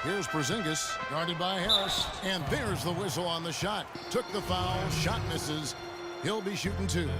Here's Porzingis, guarded by Harris. And there's the whistle on the shot. Took the foul, shot misses. He'll be shooting 2.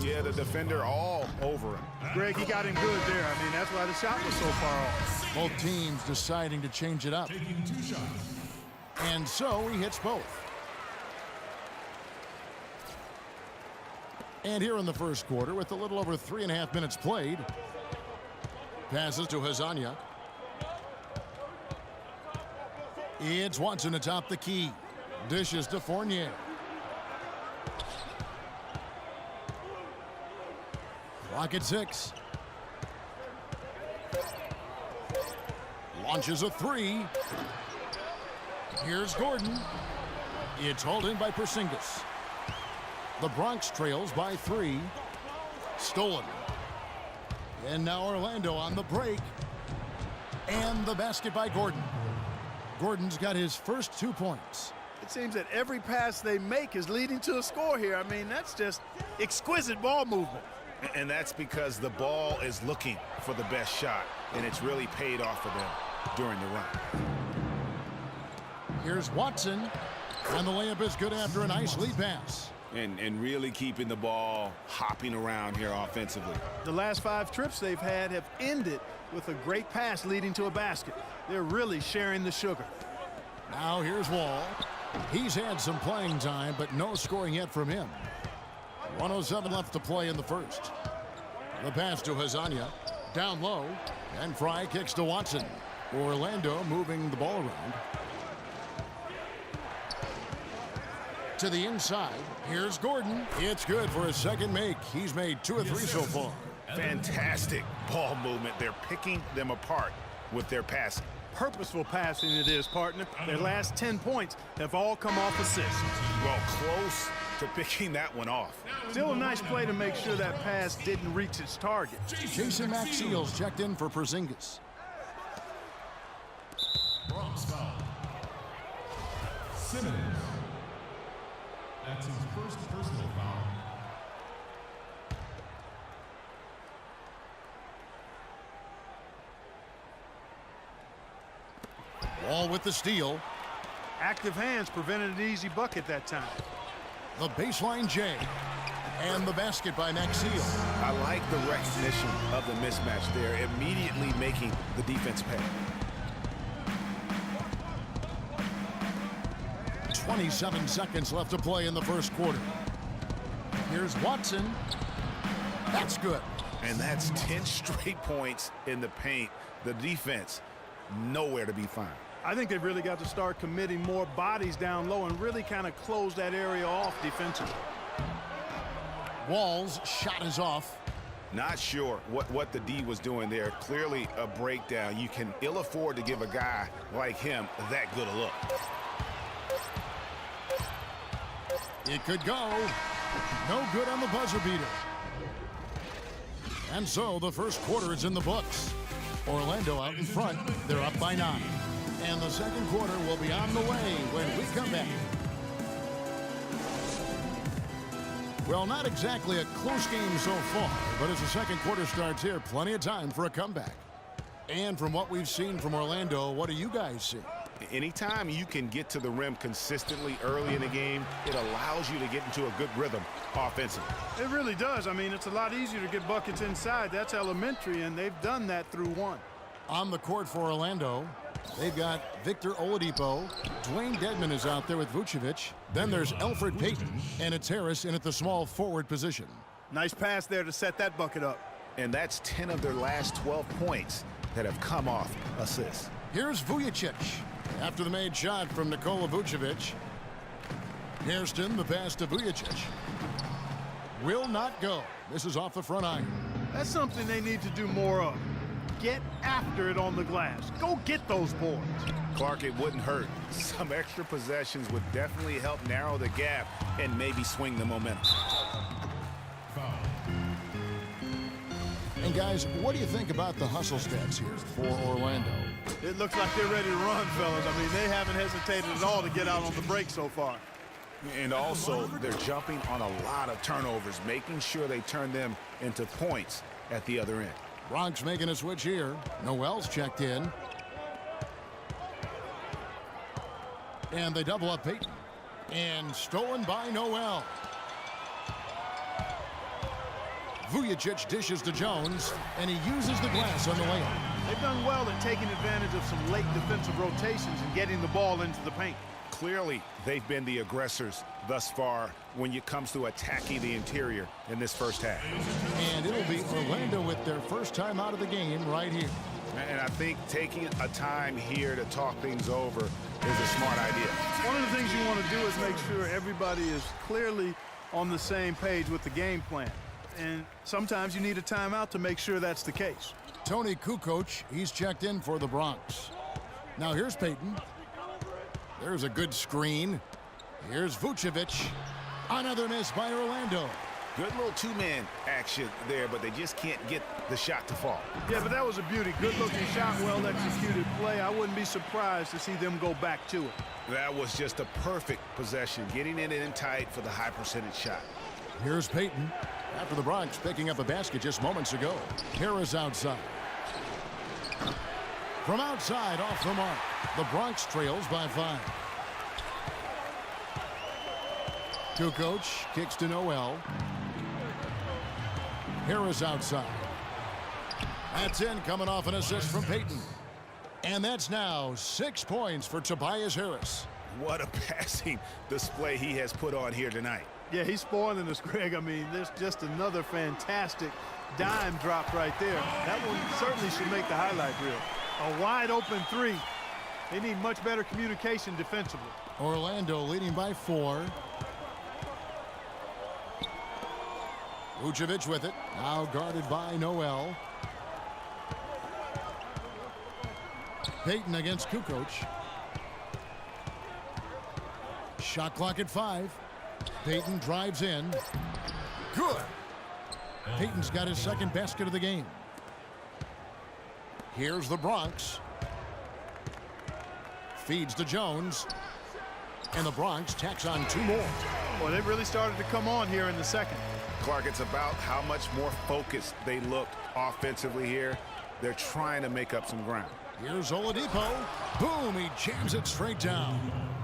Yeah, the defender all over him. Greg, he got him good there. I mean, that's why the shot was so far off. Both teams deciding to change it up. And so he hits both. And here in the first quarter, with a little over 3.5 minutes played, passes to Hezonja. It's Watson atop the key. Dishes to Fournier. Clock at 6. Launches a 3. Here's Gordon. It's hauled in by Porzingis. The Bronx trails by 3. Stolen. And now Orlando on the break. And the basket by Gordon. Gordon's got his first 2 points. It seems that every pass they make is leading to a score here. I mean, that's just exquisite ball movement. And that's because the ball is looking for the best shot, and it's really paid off for them during the run. Here's Watson, and the layup is good after a nice lead pass. And really keeping the ball hopping around here offensively. The last 5 trips they've had have ended with a great pass leading to a basket. They're really sharing the sugar. Now here's Wall. He's had some playing time, but no scoring yet from him. 1:07 left to play in the first. The pass to Hezonja. Down low. And Fry kicks to Watson. Orlando moving the ball around. To the inside. Here's Gordon. It's good for his second make. He's made 2 of 3 so far. Fantastic ball movement. They're picking them apart with their passing. Purposeful passing it is, partner. Their last 10 points have all come off assists. Well, close to picking that one off. Still a nice play to make sure that pass didn't reach its target. Jason Maxiell's checked in for Porzingis. Bronx foul. Simmons. That's his first personal foul. Wall with the steal. Active hands prevented an easy bucket that time. The baseline J. And the basket by Maxiell. I like the recognition of the mismatch there, immediately making the defense pay. 27 seconds left to play in the first quarter. Here's Watson. That's good. And that's 10 straight points in the paint. The defense, nowhere to be found. I think they've really got to start committing more bodies down low and really kind of close that area off defensively. Wall's shot is off. Not sure what the D was doing there. Clearly a breakdown. You can ill afford to give a guy like him that good a look. It could go. No good on the buzzer beater. And so the first quarter is in the books. Orlando out in front. They're up by 9. And the second quarter will be on the way when we come back. Well, not exactly a close game so far, but as the second quarter starts here, plenty of time for a comeback. And from what we've seen from Orlando, what do you guys see? Anytime you can get to the rim consistently early in the game, it allows you to get into a good rhythm offensively. It really does. I mean, it's a lot easier to get buckets inside. That's elementary, and they've done that through 1. On the court for Orlando, they've got Victor Oladipo. Dwayne Dedmon is out there with Vucevic. Then there's Elfrid Payton, and it's Harris in at the small forward position. Nice pass there to set that bucket up. And that's 10 of their last 12 points that have come off assists. Here's Vujacic. After the made shot from Nikola Vucevic. Hairston, the pass to Vujacic. Will not go. This is off the front iron. That's something they need to do more of. Get after it on the glass. Go get those boards. Clark, it wouldn't hurt. Some extra possessions would definitely help narrow the gap and maybe swing the momentum. Foul. And guys, what do you think about the hustle stats here for Orlando? It looks like they're ready to run, fellas. I mean, they haven't hesitated at all to get out on the break so far. And also, they're jumping on a lot of turnovers, making sure they turn them into points at the other end. Bronx making a switch here. Noel's checked in. And they double up Payton. And stolen by Noel. Vujacic dishes to Jones, and he uses the glass on the layup. They've done well at taking advantage of some late defensive rotations and getting the ball into the paint. Clearly, they've been the aggressors thus far when it comes to attacking the interior in this first half. And it'll be Orlando with their first time out of the game right here. And I think taking a time here to talk things over is a smart idea. One of the things you want to do is make sure everybody is clearly on the same page with the game plan. And sometimes you need a timeout to make sure that's the case. Tony Kukoc, he's checked in for the Bronx. Now here's Payton. There's a good screen. Here's Vucevic. Another miss by Orlando. Good little two-man action there, but they just can't get the shot to fall. Yeah, but that was a beauty. Good-looking shot, well-executed play. I wouldn't be surprised to see them go back to it. That was just a perfect possession, getting it in tight for the high-percentage shot. Here's Payton. After the Bronx picking up a basket just moments ago. Harris outside. From outside, off the mark. The Bronx trails by 5. Kukoc kicks to Noel. Harris outside. That's in, coming off an assist from Payton. And that's now 6 points for Tobias Harris. What a passing display he has put on here tonight. Yeah, he's spoiling us, Greg. I mean, there's just another fantastic dime drop right there. That one certainly should make the highlight reel. A wide open three. They need much better communication defensively. Orlando leading by 4. Vucevic with it. Now guarded by Noel. Payton against Kukoc. Shot clock at 5. Payton drives in. Good. Payton's got his second basket of the game. Here's the Bronx. Feeds to Jones. And the Bronx tacks on 2 more. Well, they really started to come on here in the second. Clark, it's about how much more focused they looked offensively here. They're trying to make up some ground. Here's Oladipo. Boom, he jams it straight down.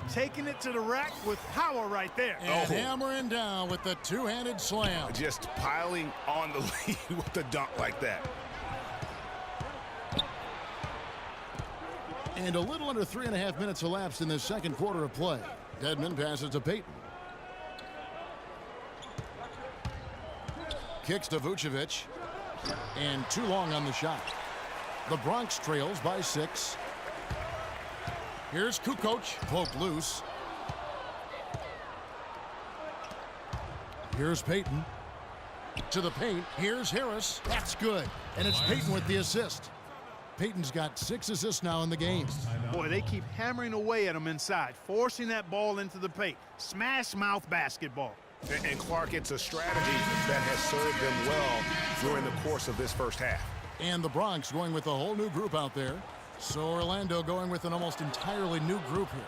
Taking it to the rack with power right there. And hammering down with the two-handed slam. Just piling on the lead with a dunk like that. And a little under 3.5 minutes elapsed in the second quarter of play. Dedmon passes to Payton. Kicks to Vucevic. And too long on the shot. The Bronx trails by 6. Here's Kukoc, poked loose. Here's Payton. To the paint. Here's Harris. That's good. And it's Payton with the assist. Payton's got 6 assists now in the game. Boy, they keep hammering away at him inside, forcing that ball into the paint. Smash mouth basketball. And Clark, it's a strategy that has served them well during the course of this first half. And the Bronx going with a whole new group out there. So Orlando going with an almost entirely new group here.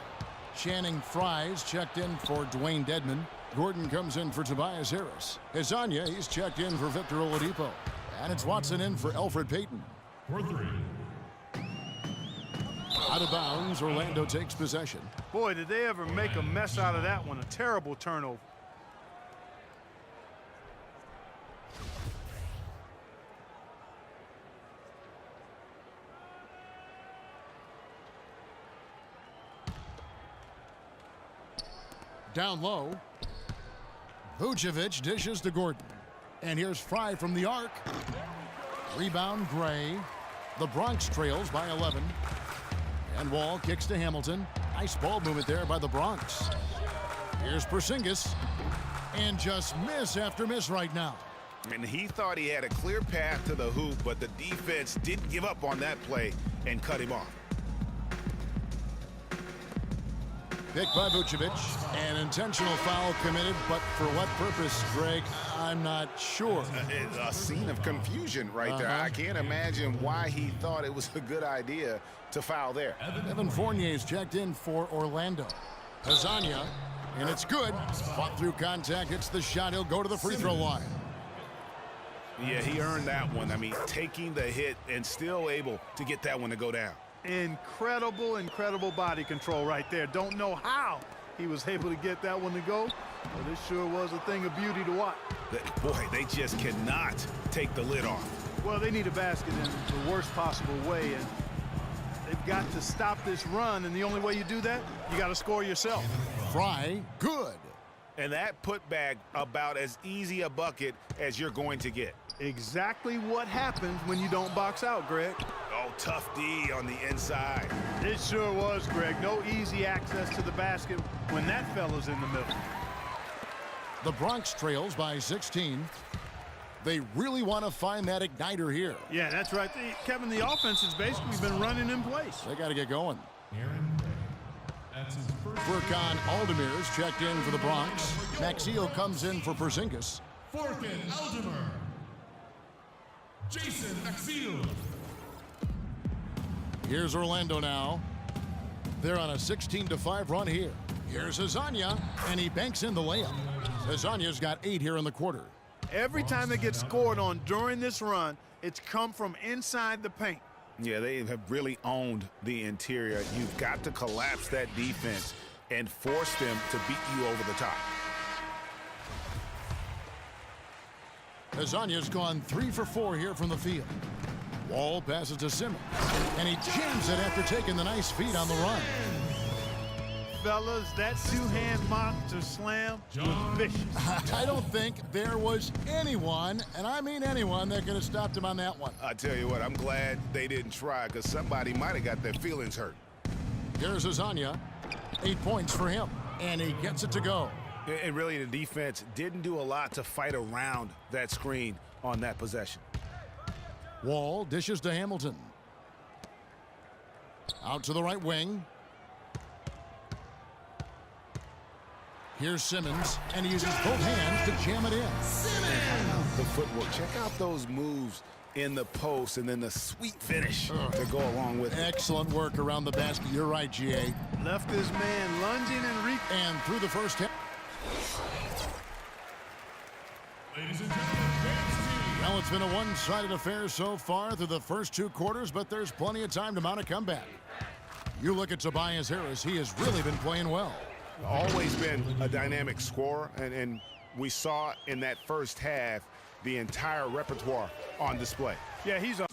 Channing Frye's checked in for Dwayne Dedmon. Gordon comes in for Tobias Harris. Hezonja, he's checked in for Victor Oladipo. And it's Watson in for Elfrid Payton. For 3. Out of bounds, Orlando takes possession. Boy, did they ever make a mess out of that one. A terrible turnover. Down low. Vucevic dishes to Gordon. And here's Frye from the arc. Rebound, Gray. The Bronx trails by 11. And Wall kicks to Hamilton. Nice ball movement there by the Bronx. Here's Porzingis. And just miss after miss right now. And he thought he had a clear path to the hoop, but the defense didn't give up on that play and cut him off. Picked by Vucevic. An intentional foul committed, but for what purpose, Greg? I'm not sure. It's a scene of confusion right there. I can't imagine why he thought it was a good idea to foul there. Evan Fournier's checked in for Orlando. Hezonja, and it's good. Fought through contact, hits the shot. He'll go to the free throw line. Yeah, he earned that one. I mean, taking the hit and still able to get that one to go down. Incredible, incredible body control right there. Don't know how he was able to get that one to go, but it sure was a thing of beauty to watch. Boy, they just cannot take the lid off. Well, they need a basket in the worst possible way, and they've got to stop this run, and the only way you do that, you got to score yourself. Fry, good. And that putback about as easy a bucket as you're going to get. Exactly what happens when you don't box out, Greg. Oh, tough D on the inside. It sure was, Greg. No easy access to the basket when that fella's in the middle. The Bronx trails by 16. They really want to find that igniter here. Yeah, that's right. Kevin, the offense has basically been running in place. They got to get going. Aaron Gray. That's his first. Furkan Aldemir's checked in for the Bronx. Maxio comes in for Porzingis. Furkan Aldemir. Jason Axiel. Here's Orlando now. They're on a 16-5 run here. Here's Azania, and he banks in the layup. Azania's got 8 here in the quarter. Every time they get scored on during this run, it's come from inside the paint. Yeah, they have really owned the interior. You've got to collapse that defense and force them to beat you over the top. Azania's gone 3 for 4 here from the field. Wall passes to Simmons, and he jams it after taking the nice feed on the run. Fellas, that two-hand monster slam was vicious. I don't think there was anyone, and I mean anyone, that could have stopped him on that one. I tell you what, I'm glad they didn't try because somebody might have got their feelings hurt. Here's Azania. 8 points for him, and he gets it to go. And really, the defense didn't do a lot to fight around that screen on that possession. Wall dishes to Hamilton. Out to the right wing. Here's Simmons, and he uses both hands to jam it in. The footwork. Check out those moves in the post and then the sweet finish to go along with it. Excellent work around the basket. You're right, GA. Left his man lunging and And through the first half. Ladies and gentlemen, Bears team. Well, it's been a one-sided affair so far through the first 2 quarters, but there's plenty of time to mount a comeback. You look at Tobias Harris. He has really been playing well. Always been a dynamic scorer, and we saw in that first half the entire repertoire on display. Yeah, he's a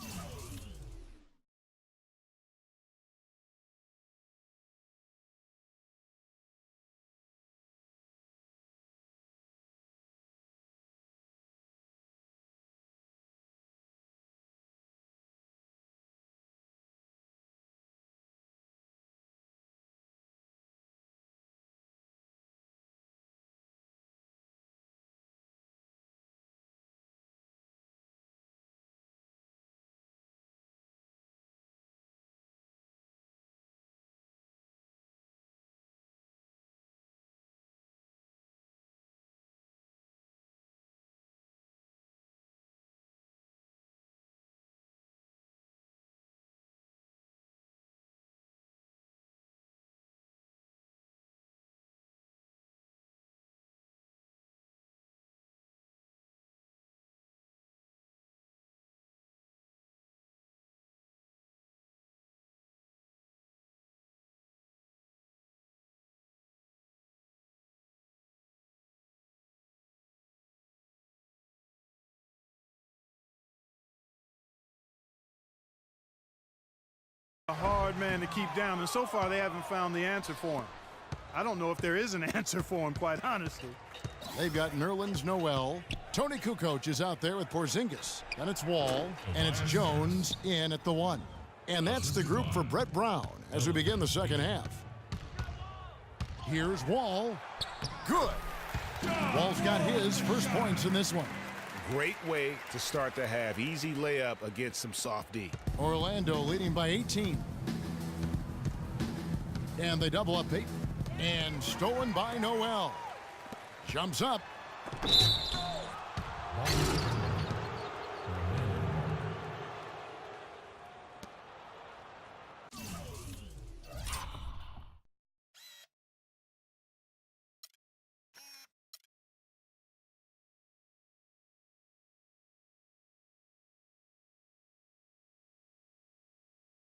hard man to keep down, and so far they haven't found the answer for him. I don't know if there is an answer for him, quite honestly. They've got Nerlens Noel. Tony Kukoc is out there with Porzingis. Then it's Wall, and it's Jones in at the 1. And that's the group for Brett Brown as we begin the second half. Here's Wall. Good. Wall's got his first points in this one. Great way to start the half. Easy layup against some soft D. Orlando leading by 18. And they double up Peyton. And stolen by Noel. Jumps up.